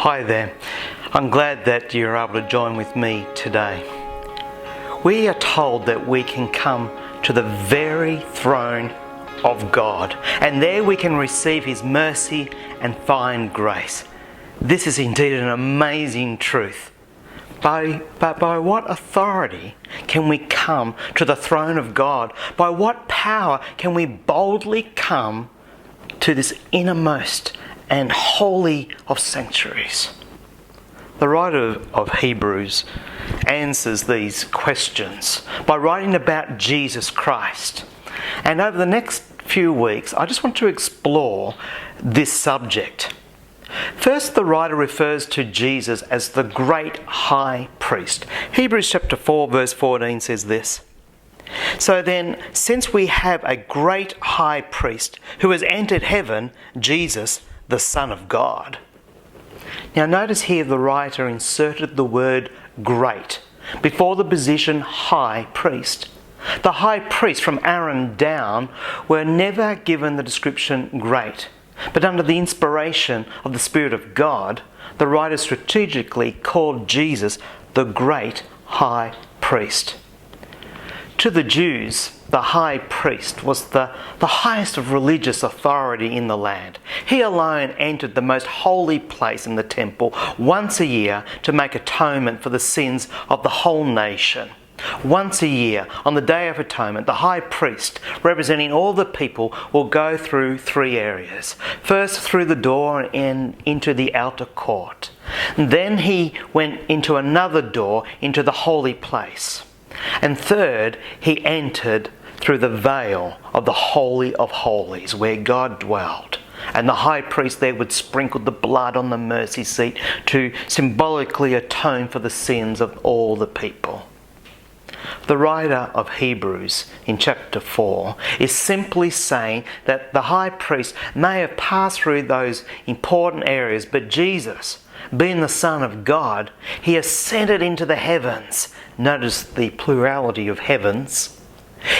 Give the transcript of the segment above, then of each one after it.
Hi there. I'm glad that you're able to join with me today. We are told that we can come to the very throne of God, and there we can receive His mercy and find grace. This is indeed an amazing truth. But by what authority can we come to the throne of God? By what power can we boldly come to this innermost and holy of sanctuaries? The writer of Hebrews answers these questions by writing about Jesus Christ. And over the next few weeks, I just want to explore this subject. First, the writer refers to Jesus as the great high priest. Hebrews chapter 4 verse 14 says this: "So then, since we have a great high priest who has entered heaven, Jesus, the Son of God." Now notice here the writer inserted the word great before the position high priest. The high priests from Aaron down were never given the description great, but under the inspiration of the Spirit of God, the writer strategically called Jesus the great high priest. To the Jews, the high priest was the highest of religious authority in the land. He alone entered the most holy place in the temple once a year to make atonement for the sins of the whole nation. Once a year, on the Day of Atonement, the high priest, representing all the people, will go through three areas. First, through the door and into the outer court. Then he went into another door into the holy place. And third, he entered through the veil of the Holy of Holies, where God dwelled. And the high priest there would sprinkle the blood on the mercy seat to symbolically atone for the sins of all the people. The writer of Hebrews in chapter 4 is simply saying that the high priest may have passed through those important areas, but Jesus, being the Son of God, He ascended into the heavens. Notice the plurality of heavens.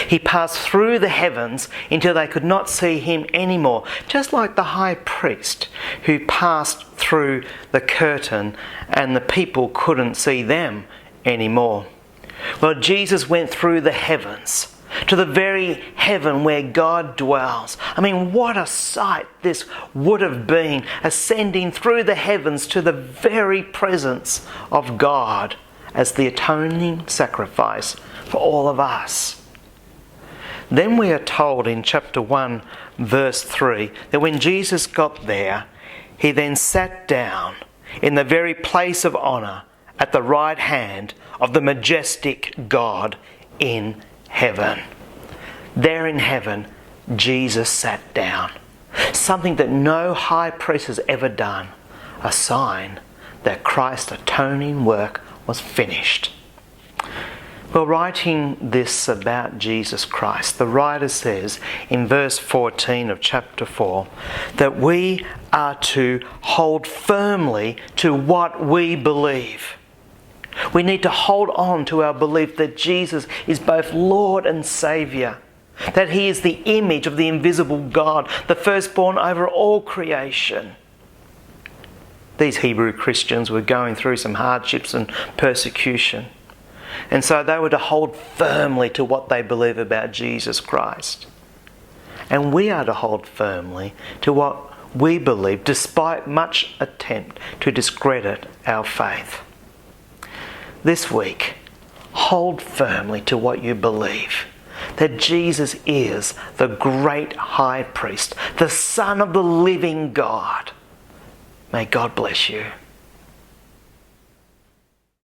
He passed through the heavens until they could not see Him anymore, just like the high priest who passed through the curtain and the people couldn't see them anymore. Well, Jesus went through the heavens, to the very heaven where God dwells. I mean, what a sight this would have been, ascending through the heavens to the very presence of God as the atoning sacrifice for all of us. Then we are told in chapter 1 verse 3 that when Jesus got there, He then sat down in the very place of honour at the right hand of the majestic God in heaven. There in heaven, Jesus sat down. Something that no high priest has ever done. A sign that Christ's atoning work was finished. Well, writing this about Jesus Christ, the writer says in verse 14 of chapter 4 that we are to hold firmly to what we believe. We need to hold on to our belief that Jesus is both Lord and Saviour, that He is the image of the invisible God, the firstborn over all creation. These Hebrew Christians were going through some hardships and persecution, and so they were to hold firmly to what they believe about Jesus Christ. And we are to hold firmly to what we believe, despite much attempt to discredit our faith. This week, hold firmly to what you believe, that Jesus is the great high priest, the Son of the living God. May God bless you.